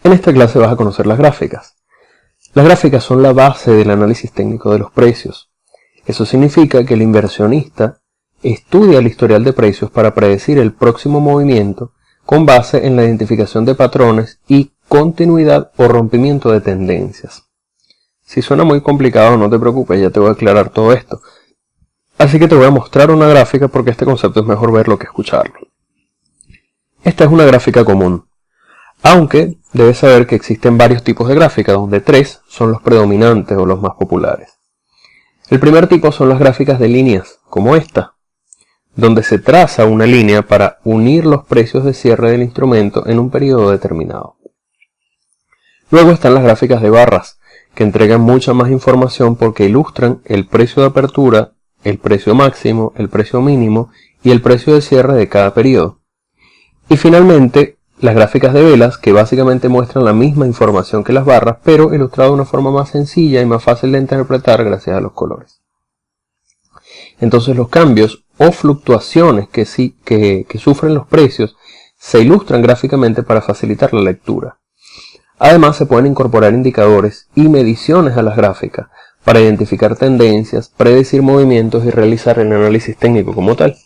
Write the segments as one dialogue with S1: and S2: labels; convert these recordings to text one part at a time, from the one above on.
S1: En esta clase vas a conocer las gráficas. Las gráficas son la base del análisis técnico de los precios. Eso significa que el inversionista estudia el historial de precios para predecir el próximo movimiento con base en la identificación de patrones y continuidad o rompimiento de tendencias. Si suena muy complicado, no te preocupes, ya te voy a aclarar todo esto. Así que te voy a mostrar una gráfica porque este concepto es mejor verlo que escucharlo. Esta es una gráfica común, aunque debes saber que existen varios tipos de gráficas, donde 3 son los predominantes o los más populares. El primer tipo son las gráficas de líneas, como esta, donde se traza una línea para unir los precios de cierre del instrumento en un periodo determinado. Luego están las gráficas de barras, que entregan mucha más información porque ilustran el precio de apertura, el precio máximo, el precio mínimo y el precio de cierre de cada periodo. Y finalmente, las gráficas de velas, que básicamente muestran la misma información que las barras, pero ilustrada de una forma más sencilla y más fácil de interpretar gracias a los colores. Entonces los cambios o fluctuaciones que sufren los precios se ilustran gráficamente para facilitar la lectura. Además se pueden incorporar indicadores y mediciones a las gráficas para identificar tendencias, predecir movimientos y realizar el análisis técnico como tal.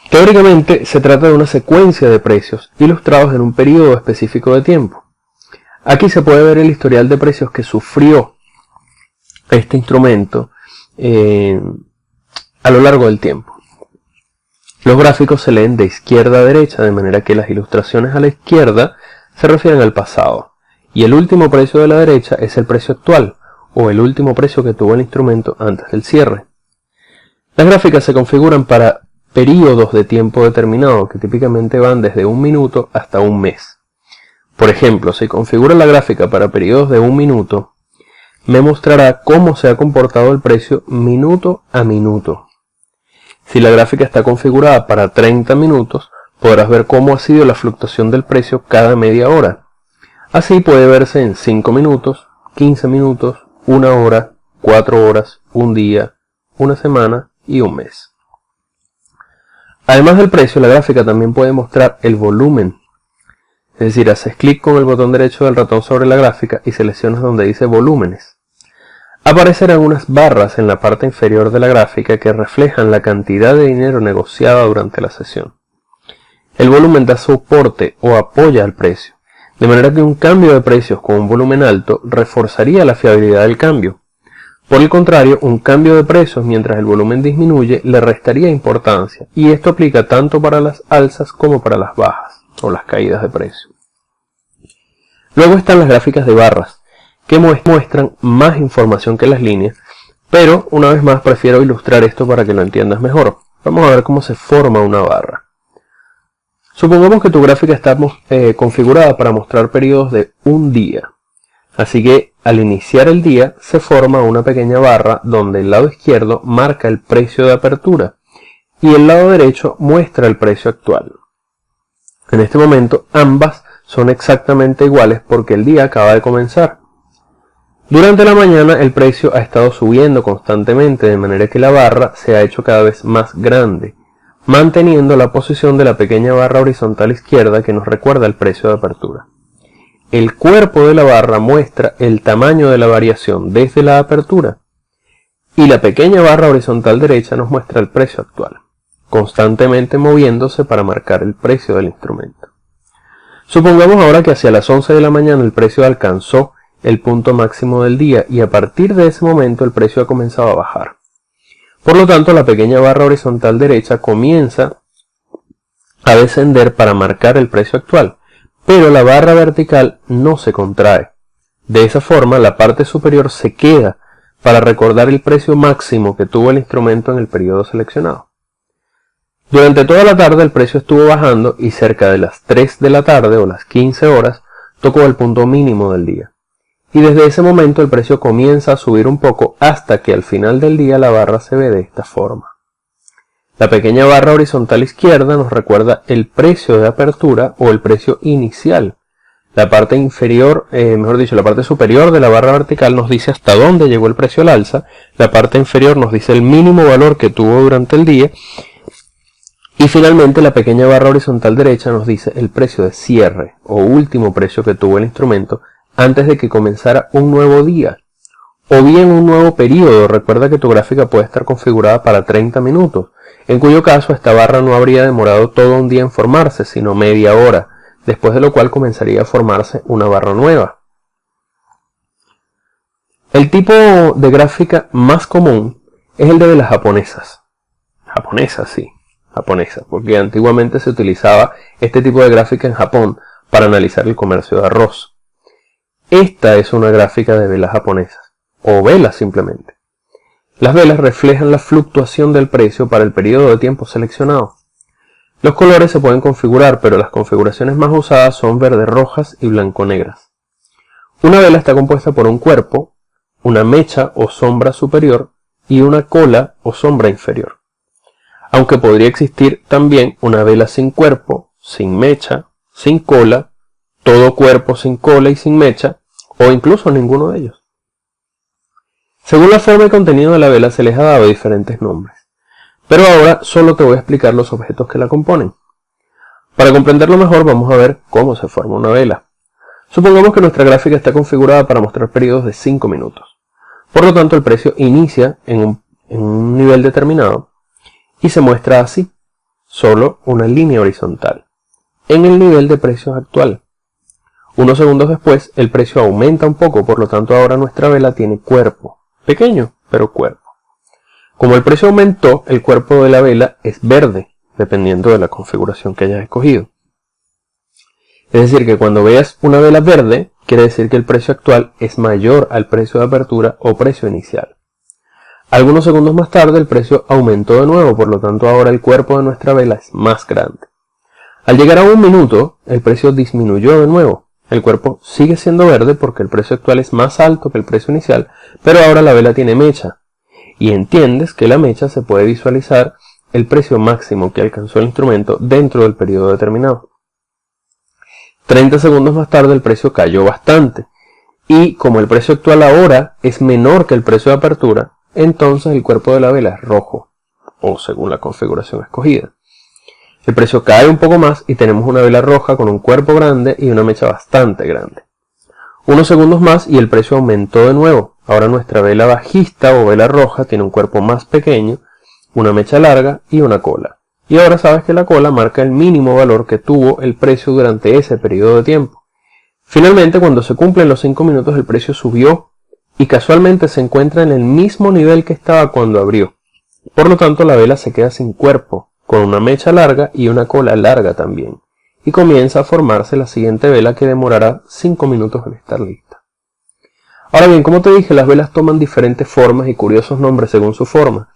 S1: Teóricamente se trata de una secuencia de precios ilustrados en un periodo específico de tiempo. Aquí se puede ver el historial de precios que sufrió este instrumento a lo largo del tiempo. Los gráficos se leen de izquierda a derecha, de manera que las ilustraciones a la izquierda se refieren al pasado, y el último precio de la derecha es el precio actual, o el último precio que tuvo el instrumento antes del cierre. Las gráficas se configuran para periodos de tiempo determinado, que típicamente van desde un minuto hasta un mes. Por ejemplo, si configuro la gráfica para periodos de un minuto, me mostrará cómo se ha comportado el precio minuto a minuto. Si la gráfica está configurada para 30 minutos, podrás ver cómo ha sido la fluctuación del precio cada media hora. Así puede verse en 5 minutos, 15 minutos, 1 hora, 4 horas, un día, una semana y un mes. Además del precio, la gráfica también puede mostrar el volumen. Es decir, haces clic con el botón derecho del ratón sobre la gráfica y seleccionas donde dice volúmenes. Aparecerán unas barras en la parte inferior de la gráfica que reflejan la cantidad de dinero negociada durante la sesión. El volumen da soporte o apoya al precio, de manera que un cambio de precios con un volumen alto reforzaría la fiabilidad del cambio. Por el contrario, un cambio de precios mientras el volumen disminuye le restaría importancia, y esto aplica tanto para las alzas como para las bajas o las caídas de precio. Luego están las gráficas de barras, que muestran más información que las líneas, pero una vez más prefiero ilustrar esto para que lo entiendas mejor. Vamos a ver cómo se forma una barra. Supongamos que tu gráfica está configurada para mostrar periodos de un día. Así que al iniciar el día se forma una pequeña barra donde el lado izquierdo marca el precio de apertura y el lado derecho muestra el precio actual. En este momento ambas son exactamente iguales porque el día acaba de comenzar. Durante la mañana el precio ha estado subiendo constantemente, de manera que la barra se ha hecho cada vez más grande, manteniendo la posición de la pequeña barra horizontal izquierda que nos recuerda el precio de apertura. El cuerpo de la barra muestra el tamaño de la variación desde la apertura y la pequeña barra horizontal derecha nos muestra el precio actual, constantemente moviéndose para marcar el precio del instrumento. Supongamos ahora que hacia las 11 de la mañana el precio alcanzó el punto máximo del día y a partir de ese momento el precio ha comenzado a bajar. Por lo tanto, la pequeña barra horizontal derecha comienza a descender para marcar el precio actual, pero la barra vertical no se contrae. De esa forma, la parte superior se queda para recordar el precio máximo que tuvo el instrumento en el periodo seleccionado. Durante toda la tarde el precio estuvo bajando y cerca de las 3 de la tarde o las 15 horas tocó el punto mínimo del día. Y desde ese momento el precio comienza a subir un poco hasta que al final del día la barra se ve de esta forma. La pequeña barra horizontal izquierda nos recuerda el precio de apertura o el precio inicial. La parte inferior, la parte superior de la barra vertical nos dice hasta dónde llegó el precio al alza. La parte inferior nos dice el mínimo valor que tuvo durante el día. Y finalmente la pequeña barra horizontal derecha nos dice el precio de cierre o último precio que tuvo el instrumento antes de que comenzara un nuevo día o bien un nuevo periodo. Recuerda que tu gráfica puede estar configurada para 30 minutos, en cuyo caso esta barra no habría demorado todo un día en formarse, sino media hora, después de lo cual comenzaría a formarse una barra nueva. El tipo de gráfica más común es el de velas japonesas. Japonesas, sí, japonesas, porque antiguamente se utilizaba este tipo de gráfica en Japón para analizar el comercio de arroz. Esta es una gráfica de velas japonesas, o velas simplemente. Las velas reflejan la fluctuación del precio para el periodo de tiempo seleccionado. Los colores se pueden configurar, pero las configuraciones más usadas son verde-rojas y blanco-negras. Una vela está compuesta por un cuerpo, una mecha o sombra superior y una cola o sombra inferior. Aunque podría existir también una vela sin cuerpo, sin mecha, sin cola, todo cuerpo sin cola y sin mecha, o incluso ninguno de ellos. Según la forma y contenido de la vela se les ha dado diferentes nombres, pero ahora solo te voy a explicar los objetos que la componen. Para comprenderlo mejor vamos a ver cómo se forma una vela. Supongamos que nuestra gráfica está configurada para mostrar periodos de 5 minutos. Por lo tanto el precio inicia en un nivel determinado y se muestra así, solo una línea horizontal, en el nivel de precios actual. Unos segundos después el precio aumenta un poco, por lo tanto ahora nuestra vela tiene cuerpo. Pequeño, pero cuerpo. Como el precio aumentó, el cuerpo de la vela es verde, dependiendo de la configuración que hayas escogido. Es decir, que cuando veas una vela verde, quiere decir que el precio actual es mayor al precio de apertura o precio inicial. Algunos segundos más tarde, el precio aumentó de nuevo, por lo tanto ahora el cuerpo de nuestra vela es más grande. Al llegar a 1 minuto, el precio disminuyó de nuevo. El cuerpo sigue siendo verde porque el precio actual es más alto que el precio inicial, pero ahora la vela tiene mecha. Y entiendes que la mecha se puede visualizar el precio máximo que alcanzó el instrumento dentro del periodo determinado. 30 segundos más tarde el precio cayó bastante. Y como el precio actual ahora es menor que el precio de apertura, entonces el cuerpo de la vela es rojo, o según la configuración escogida. El precio cae un poco más y tenemos una vela roja con un cuerpo grande y una mecha bastante grande. Unos segundos más y el precio aumentó de nuevo. Ahora nuestra vela bajista o vela roja tiene un cuerpo más pequeño, una mecha larga y una cola. Y ahora sabes que la cola marca el mínimo valor que tuvo el precio durante ese periodo de tiempo. Finalmente, cuando se cumplen los 5 minutos, el precio subió y casualmente se encuentra en el mismo nivel que estaba cuando abrió. Por lo tanto, la vela se queda sin cuerpo, con una mecha larga y una cola larga también, y comienza a formarse la siguiente vela que demorará 5 minutos en estar lista. Ahora bien, como te dije, las velas toman diferentes formas y curiosos nombres según su forma,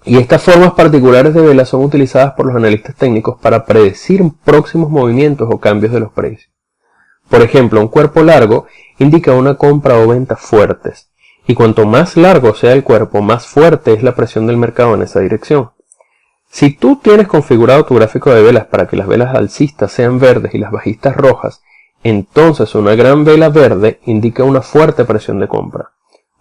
S1: y estas formas particulares de velas son utilizadas por los analistas técnicos para predecir próximos movimientos o cambios de los precios. Por ejemplo, un cuerpo largo indica una compra o venta fuertes, y cuanto más largo sea el cuerpo, más fuerte es la presión del mercado en esa dirección. Si tú tienes configurado tu gráfico de velas para que las velas alcistas sean verdes y las bajistas rojas, entonces una gran vela verde indica una fuerte presión de compra.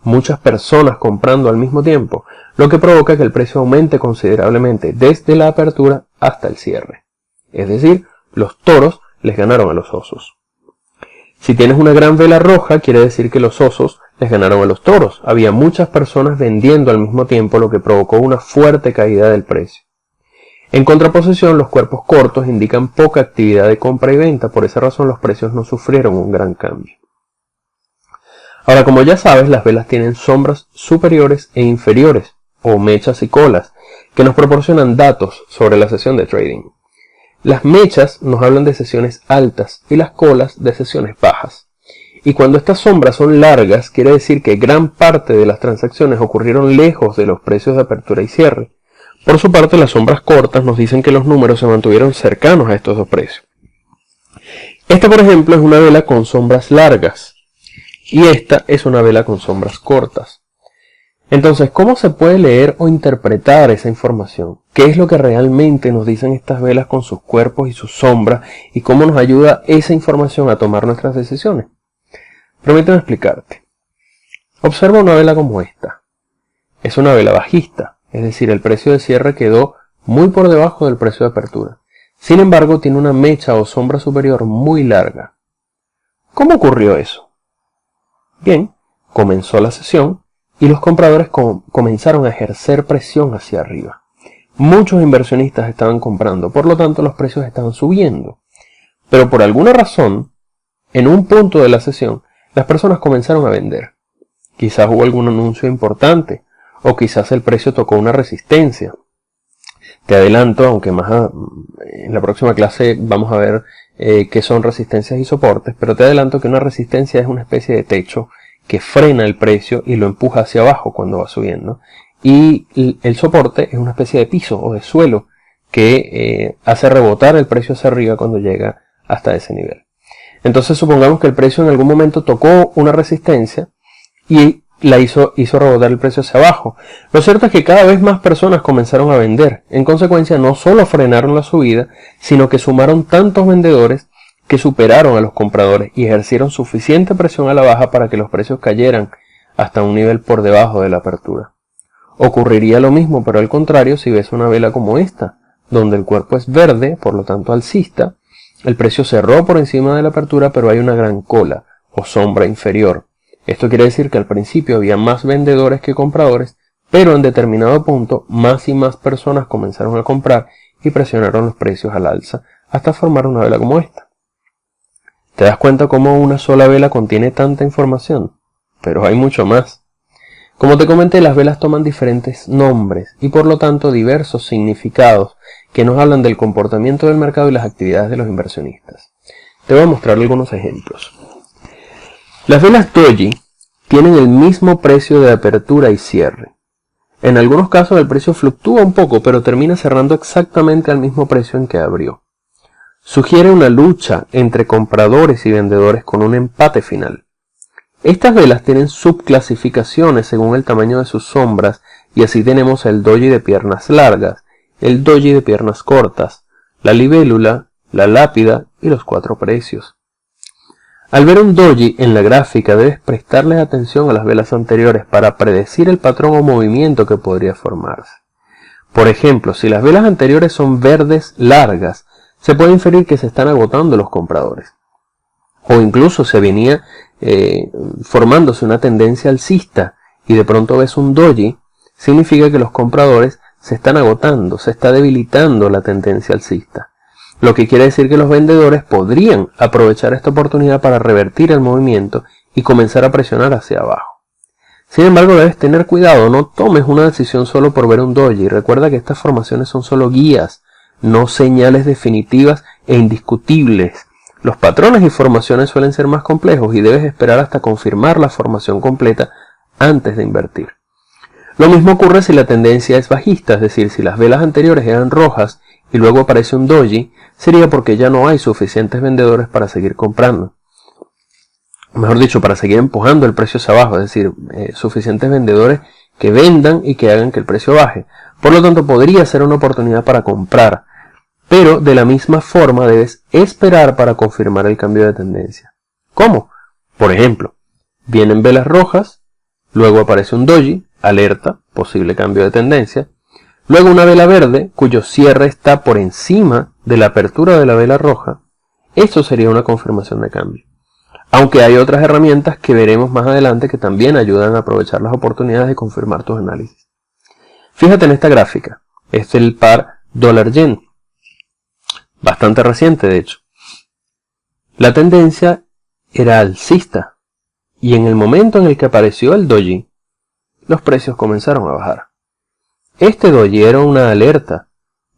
S1: Muchas personas comprando al mismo tiempo, lo que provoca que el precio aumente considerablemente desde la apertura hasta el cierre. Es decir, los toros les ganaron a los osos. Si tienes una gran vela roja, quiere decir que los osos les ganaron a los toros. Había muchas personas vendiendo al mismo tiempo, lo que provocó una fuerte caída del precio. En contraposición, los cuerpos cortos indican poca actividad de compra y venta, por esa razón los precios no sufrieron un gran cambio. Ahora, como ya sabes, las velas tienen sombras superiores e inferiores, o mechas y colas, que nos proporcionan datos sobre la sesión de trading. Las mechas nos hablan de sesiones altas y las colas de sesiones bajas. Y cuando estas sombras son largas, quiere decir que gran parte de las transacciones ocurrieron lejos de los precios de apertura y cierre. Por su parte, las sombras cortas nos dicen que los números se mantuvieron cercanos a estos dos precios. Esta, por ejemplo, es una vela con sombras largas y esta es una vela con sombras cortas. Entonces, ¿cómo se puede leer o interpretar esa información? ¿Qué es lo que realmente nos dicen estas velas con sus cuerpos y sus sombras? ¿Y cómo nos ayuda esa información a tomar nuestras decisiones? Permíteme explicarte. Observa una vela como esta. Es una vela bajista, es decir, el precio de cierre quedó muy por debajo del precio de apertura. Sin embargo, tiene una mecha o sombra superior muy larga. ¿Cómo ocurrió eso? Bien, comenzó la sesión y los compradores comenzaron a ejercer presión hacia arriba. Muchos inversionistas estaban comprando, por lo tanto los precios estaban subiendo. Pero por alguna razón, en un punto de la sesión, las personas comenzaron a vender. Quizás hubo algún anuncio importante, o quizás el precio tocó una resistencia. Te adelanto, aunque en la próxima clase vamos a ver qué son resistencias y soportes, pero te adelanto que una resistencia es una especie de techo que frena el precio y lo empuja hacia abajo cuando va subiendo. Y el soporte es una especie de piso o de suelo que hace rebotar el precio hacia arriba cuando llega hasta ese nivel. Entonces supongamos que el precio en algún momento tocó una resistencia y la hizo rebotar el precio hacia abajo. Lo cierto es que cada vez más personas comenzaron a vender. En consecuencia, no solo frenaron la subida, sino que sumaron tantos vendedores que superaron a los compradores y ejercieron suficiente presión a la baja para que los precios cayeran hasta un nivel por debajo de la apertura. Ocurriría lo mismo, pero al contrario, si ves una vela como esta, donde el cuerpo es verde, por lo tanto alcista, el precio cerró por encima de la apertura, pero hay una gran cola o sombra inferior. Esto quiere decir que al principio había más vendedores que compradores, pero en determinado punto más y más personas comenzaron a comprar y presionaron los precios al alza hasta formar una vela como esta. ¿Te das cuenta cómo una sola vela contiene tanta información? Pero hay mucho más. Como te comenté, las velas toman diferentes nombres y por lo tanto diversos significados que nos hablan del comportamiento del mercado y las actividades de los inversionistas. Te voy a mostrar algunos ejemplos. Las velas doji tienen el mismo precio de apertura y cierre. En algunos casos el precio fluctúa un poco, pero termina cerrando exactamente al mismo precio en que abrió. Sugiere una lucha entre compradores y vendedores con un empate final. Estas velas tienen subclasificaciones según el tamaño de sus sombras y así tenemos el doji de piernas largas, el doji de piernas cortas, la libélula, la lápida y los 4 precios. Al ver un doji en la gráfica debes prestarle atención a las velas anteriores para predecir el patrón o movimiento que podría formarse. Por ejemplo, si las velas anteriores son verdes largas, se puede inferir que se están agotando los compradores. O incluso se venía formándose una tendencia alcista y de pronto ves un doji, significa que los compradores se están agotando, se está debilitando la tendencia alcista. Lo que quiere decir que los vendedores podrían aprovechar esta oportunidad para revertir el movimiento y comenzar a presionar hacia abajo. Sin embargo, debes tener cuidado, no tomes una decisión solo por ver un doji. Recuerda que estas formaciones son solo guías, no señales definitivas e indiscutibles. Los patrones y formaciones suelen ser más complejos y debes esperar hasta confirmar la formación completa antes de invertir. Lo mismo ocurre si la tendencia es bajista, es decir, si las velas anteriores eran rojas y luego aparece un doji, sería porque ya no hay suficientes vendedores para seguir comprando. Mejor dicho, para seguir empujando el precio hacia abajo, es decir, suficientes vendedores que vendan y que hagan que el precio baje. Por lo tanto, podría ser una oportunidad para comprar, pero de la misma forma debes esperar para confirmar el cambio de tendencia. ¿Cómo? Por ejemplo, vienen velas rojas, luego aparece un doji, alerta, posible cambio de tendencia, luego una vela verde cuyo cierre está por encima de la apertura de la vela roja. Esto sería una confirmación de cambio. Aunque hay otras herramientas que veremos más adelante que también ayudan a aprovechar las oportunidades de confirmar tus análisis. Fíjate en esta gráfica, es el par dólar-yen, bastante reciente de hecho. La tendencia era alcista y en el momento en el que apareció el doji, los precios comenzaron a bajar. Este doji era una alerta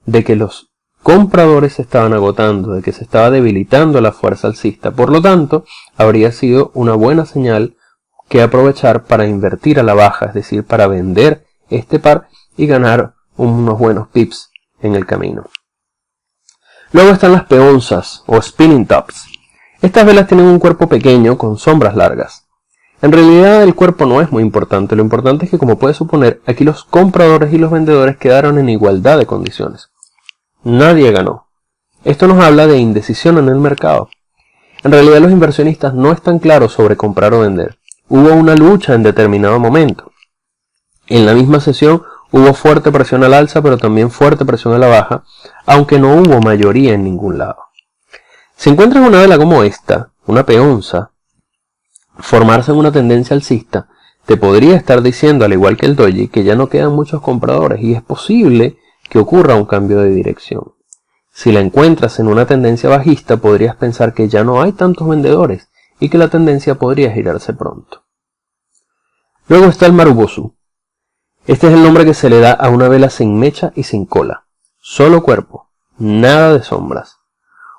S1: de que los compradores se estaban agotando, de que se estaba debilitando la fuerza alcista. Por lo tanto, habría sido una buena señal que aprovechar para invertir a la baja, es decir, para vender este par y ganar unos buenos pips en el camino. Luego están las peonzas o spinning tops. Estas velas tienen un cuerpo pequeño con sombras largas. En realidad el cuerpo no es muy importante, lo importante es que, como puedes suponer, aquí los compradores y los vendedores quedaron en igualdad de condiciones. Nadie ganó. Esto nos habla de indecisión en el mercado. En realidad los inversionistas no están claros sobre comprar o vender. Hubo una lucha en determinado momento. En la misma sesión Hubo fuerte presión al alza, pero también fuerte presión a la baja, aunque no hubo mayoría en ningún lado. Si encuentras una vela como esta, una peonza, formarse en una tendencia alcista, te podría estar diciendo, al igual que el doji, que ya no quedan muchos compradores y es posible que ocurra un cambio de dirección. Si la encuentras en una tendencia bajista, podrías pensar que ya no hay tantos vendedores y que la tendencia podría girarse pronto. Luego está el Marubozu. Este es el nombre que se le da a una vela sin mecha y sin cola. Solo cuerpo, nada de sombras.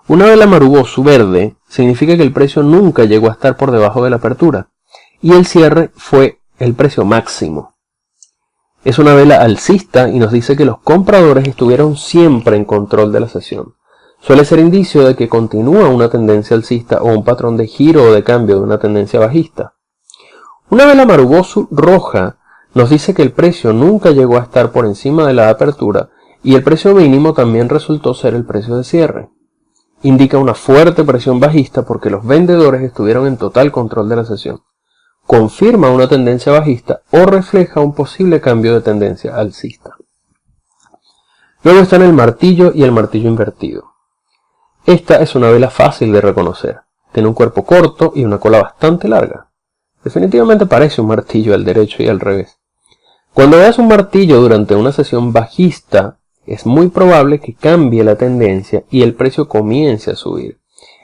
S1: Una vela Marubozu verde significa que el precio nunca llegó a estar por debajo de la apertura y el cierre fue el precio máximo. Es una vela alcista y nos dice que los compradores estuvieron siempre en control de la sesión. Suele ser indicio de que continúa una tendencia alcista o un patrón de giro o de cambio de una tendencia bajista. Una vela Marubozu roja nos dice que el precio nunca llegó a estar por encima de la apertura y el precio mínimo también resultó ser el precio de cierre. Indica una fuerte presión bajista porque los vendedores estuvieron en total control de la sesión. Confirma una tendencia bajista o refleja un posible cambio de tendencia alcista. Luego están el martillo y el martillo invertido. Esta es una vela fácil de reconocer. Tiene un cuerpo corto y una cola bastante larga. Definitivamente parece un martillo al derecho y al revés. Cuando veas un martillo durante una sesión bajista, es muy probable que cambie la tendencia y el precio comience a subir.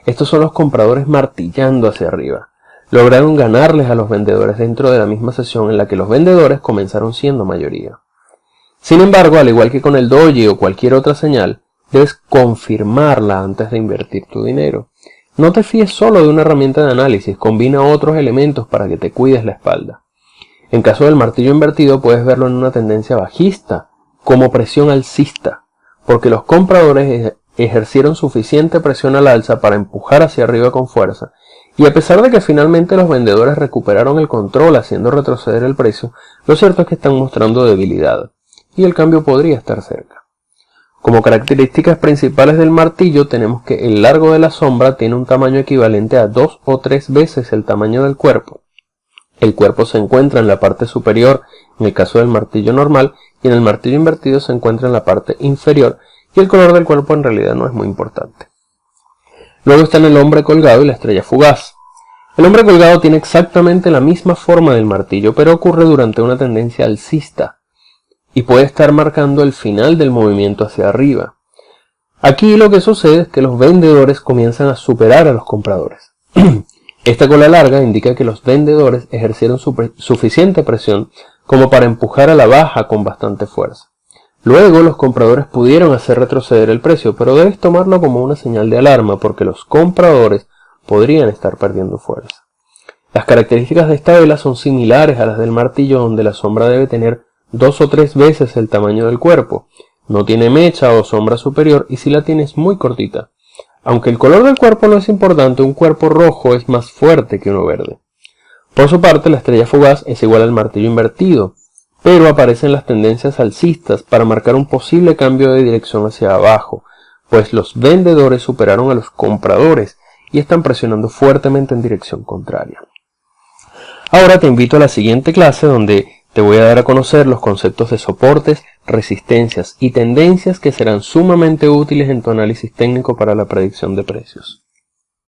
S1: Estos son los compradores martillando hacia arriba. Lograron ganarles a los vendedores dentro de la misma sesión en la que los vendedores comenzaron siendo mayoría. Sin embargo, al igual que con el doji o cualquier otra señal, debes confirmarla antes de invertir tu dinero. No te fíes solo de una herramienta de análisis, combina otros elementos para que te cuides la espalda. En caso del martillo invertido puedes verlo en una tendencia bajista, como presión alcista, porque los compradores ejercieron suficiente presión al alza para empujar hacia arriba con fuerza, y a pesar de que finalmente los vendedores recuperaron el control haciendo retroceder el precio, lo cierto es que están mostrando debilidad, y el cambio podría estar cerca. Como características principales del martillo tenemos que el largo de la sombra tiene un tamaño equivalente a 2 o 3 veces el tamaño del cuerpo. El cuerpo se encuentra en la parte superior en el caso del martillo normal y en el martillo invertido se encuentra en la parte inferior y el color del cuerpo en realidad no es muy importante. Luego están el hombre colgado y la estrella fugaz. El hombre colgado tiene exactamente la misma forma del martillo, pero ocurre durante una tendencia alcista y puede estar marcando el final del movimiento hacia arriba. Aquí lo que sucede es que los vendedores comienzan a superar a los compradores. Esta cola larga indica que los vendedores ejercieron suficiente presión como para empujar a la baja con bastante fuerza. Luego los compradores pudieron hacer retroceder el precio, pero debes tomarlo como una señal de alarma porque los compradores podrían estar perdiendo fuerza. Las características de esta vela son similares a las del martillo, donde la sombra debe tener 2 o 3 veces el tamaño del cuerpo. No tiene mecha o sombra superior y si la tiene es muy cortita. Aunque el color del cuerpo no es importante, un cuerpo rojo es más fuerte que uno verde. Por su parte, la estrella fugaz es igual al martillo invertido, pero aparecen las tendencias alcistas para marcar un posible cambio de dirección hacia abajo, pues los vendedores superaron a los compradores y están presionando fuertemente en dirección contraria. Ahora te invito a la siguiente clase donde te voy a dar a conocer los conceptos de soportes, resistencias y tendencias que serán sumamente útiles en tu análisis técnico para la predicción de precios.